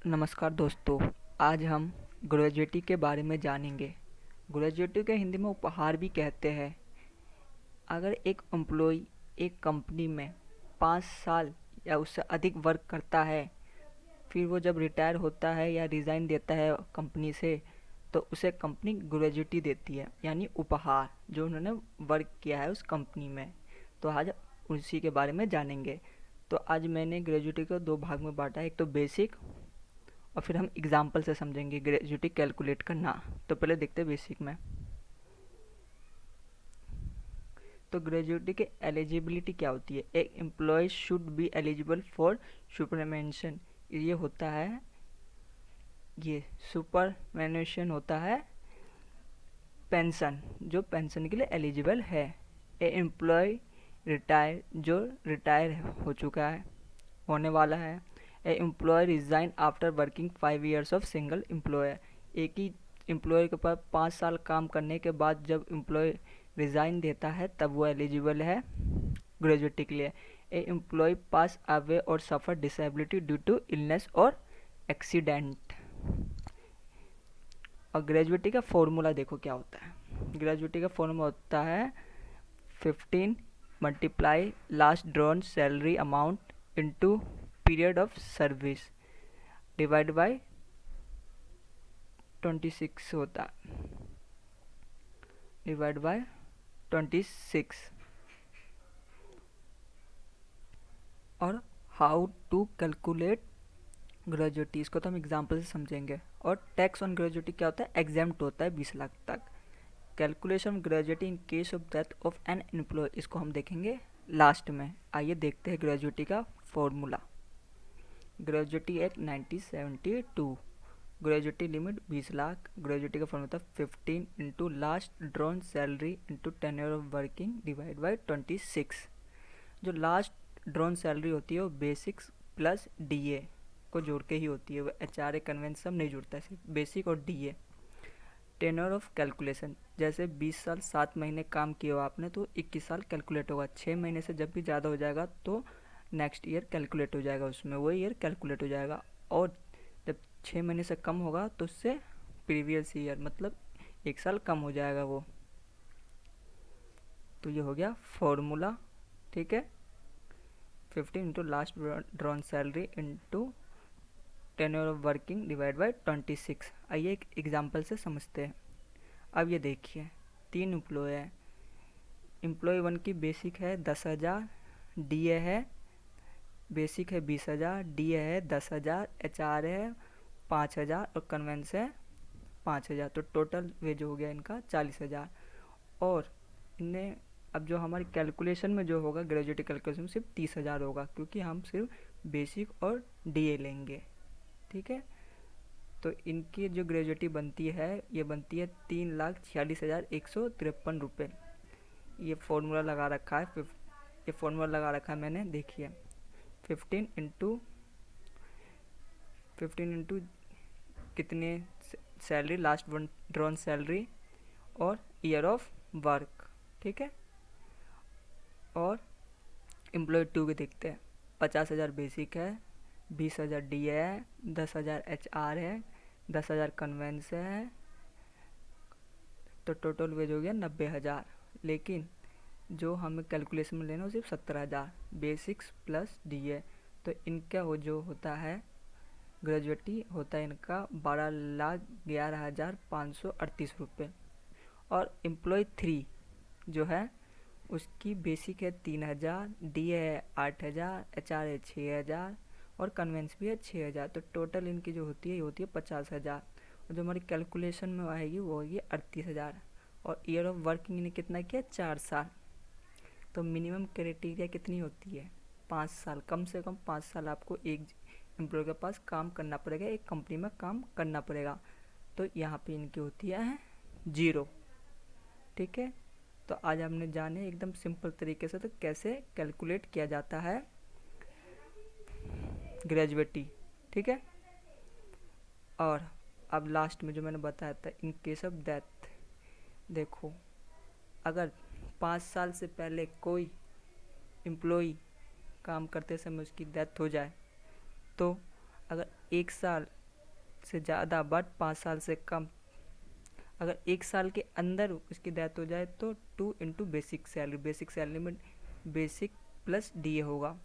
नमस्कार दोस्तों। आज हम ग्रेजुएटी के बारे में जानेंगे। ग्रेजुएटी के हिंदी में उपहार भी कहते हैं। अगर एक एम्प्लॉय एक कंपनी में 5 साल या उससे अधिक वर्क करता है, फिर वो जब रिटायर होता है या रिज़ाइन देता है कंपनी से, तो उसे कंपनी ग्रेजुएटी देती है, यानी उपहार जो उन्होंने वर्क किया है उस कंपनी में। तो आज उसी के बारे में जानेंगे। तो आज मैंने ग्रेजुएटी को 2 भाग में बांटा है, एक तो बेसिक और फिर हम एग्जाम्पल से समझेंगे ग्रेजुएटी कैलकुलेट करना। तो पहले देखते हैं बेसिक में। तो ग्रेजुएटी के एलिजिबिलिटी क्या होती है। एक employee should be eligible for superannuation. ये होता है, ये सुपरमेंशन होता है पेंशन, जो पेंशन के लिए एलिजिबल है। ए एम्प्लॉय रिटायर, जो रिटायर हो चुका है, होने वाला है। A employee resign after working 5 years of single employer. एक ही एम्प्लॉय के पास 5 साल काम करने के बाद जब एम्प्लॉय रिज़ाइन देता है तब वो एलिजिबल है ग्रेजुएटी के लिए। ए एम्प्लॉय पास अवे और सफ़र डिसेबिलिटी ड्यू टू इलनेस और एक्सीडेंट। और ग्रेजुएटी का फॉर्मूला देखो क्या होता है। ग्रेजुएटी का फॉर्मूला होता है 15 multiply last drawn salary amount into period of service divide by 26 होता है, डिवाइड बाय 26। और हाउ टू कैलकुलेट ग्रेजुएटी, इसको तो हम एग्जाम्पल से समझेंगे। और टैक्स ऑन ग्रेजुएटी क्या होता है, एग्जाम्प्ट होता है 20 लाख तक। Calculation gratuity in case of death of an employee, इसको हम देखेंगे लास्ट में। आइए देखते हैं ग्रेजुएटी का formula. Gratuity act 1972, gratuity limit 20 lakh. Gratuity का फॉर्मूला था 15 into last drawn salary into tenure of working divide by 26। जो लास्ट ड्रॉन सैलरी होती है वो बेसिक्स प्लस डीए को जोड़ के ही होती है, वो एचआरए कन्वेंस सब नहीं जुड़ता है, सिर्फ बेसिक और डीए। टेन्योर ऑफ कैलकुलेशन, जैसे 20 साल 7 महीने काम किया हो आपने तो 21 साल कैलकुलेट होगा। 6 महीने से जब भी ज़्यादा हो जाएगा तो नेक्स्ट ईयर कैलकुलेट हो जाएगा, उसमें वो ईयर कैलकुलेट हो जाएगा। और जब 6 महीने से कम होगा तो उससे प्रीवियस ईयर, मतलब 1 साल कम हो जाएगा वो। तो ये हो गया फॉर्मूला, ठीक है। 15 into last drawn salary into tenure of working divide by 26। आइए एक एग्जाम्पल से समझते हैं। अब ये देखिए, 3 एम्प्लॉय है। एम्प्लॉय 1 की बेसिक है 10,000, डीए है, बेसिक है 20,000, डीए है 10,000, एचआर है 5,000 और कन्वेंस है 5,000। तो टोटल वेज हो गया इनका 40,000। और इन्हें अब जो हमारी कैलकुलेशन में जो होगा ग्रेजुएटी कैलकुलेशन में सिर्फ 30,000 होगा, क्योंकि हम सिर्फ बेसिक और डीए लेंगे, ठीक है। तो इनकी जो ग्रेजुएटी बनती है ये बनती है 3,46,153 रुपये। ये फॉर्मूला लगा रखा है, ये फॉर्मूला लगा रखा है मैंने, देखिए 15 इंटू कितने salary, last one drawn salary और ईयर ऑफ वर्क, ठीक है। और एम्प्लॉय 2 के देखते हैं। 50,000 बेसिक है, 20,000 डी है, 10,000 HR है, 10,000 कन्वेंस है, तो टोटल वेज हो गया 90,000। लेकिन जो हमें कैलकुलेशन में लेना हो सिर्फ 17,000 बेसिक्स प्लस डी है। तो इनका वो जो होता है ग्रेजुएटी होता है इनका 12,11,538 रुपये। और एम्प्लॉय 3 जो है उसकी बेसिक है 3,000, डी है 8,000, HR है 6,000 और कन्वेंस भी है 6,000। तो टोटल इनकी जो होती है ये होती है 50,000। और जो हमारी कैलकुलेशन में आएगी वो होगी 38,000। और ईयर ऑफ वर्किंग ने कितना किया, 4 साल। तो मिनिमम क्राइटेरिया कितनी होती है, 5 साल। कम से कम 5 साल आपको एक एम्प्लॉय के पास काम करना पड़ेगा, एक कंपनी में काम करना पड़ेगा। तो यहाँ पे इनकी होती है 0, ठीक है। तो आज हमने जाने एकदम सिंपल तरीके से तो कैसे कैलकुलेट किया जाता है ग्रेजुएटी, ठीक है। और अब लास्ट में जो मैंने बताया था इन केस ऑफ डेथ, देखो अगर 5 साल से पहले कोई एम्प्लॉई काम करते समय उसकी डेथ हो जाए तो अगर 1 साल से ज़्यादा बट 5 साल से कम, अगर 1 साल के अंदर उसकी डेथ हो जाए तो 2 × बेसिक सैलरी में बेसिक प्लस DA होगा,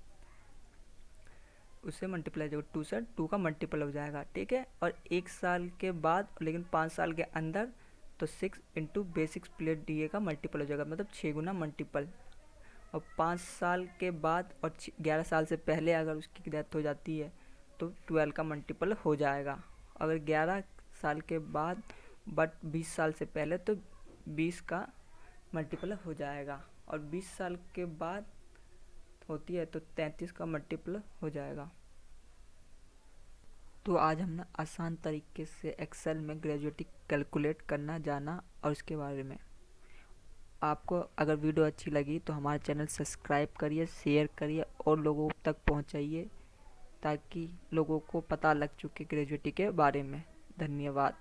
उससे मल्टीप्लाई होगा, 2 से 2 का मल्टीपल हो जाएगा, ठीक है। और 1 साल के बाद लेकिन 5 साल के अंदर तो 6 × बेसिक प्लस DA का मल्टीपल हो जाएगा, मतलब 6 गुना मल्टीपल। और 5 साल के बाद और 11 साल से पहले अगर उसकी डेथ हो जाती है तो 12 का मल्टीपल हो जाएगा। अगर 11 साल के बाद बट 20 साल से पहले तो 20 का मल्टीपल हो जाएगा। और 20 साल के बाद होती है तो 33 का मल्टीपल हो जाएगा। तो आज हमने आसान तरीके से एक्सेल में ग्रेजुएटी कैलकुलेट करना जाना और इसके बारे में। आपको अगर वीडियो अच्छी लगी तो हमारे चैनल सब्सक्राइब करिए, शेयर करिए और लोगों तक पहुंचाइए ताकि लोगों को पता लग चुके ग्रेजुएटी के बारे में। धन्यवाद।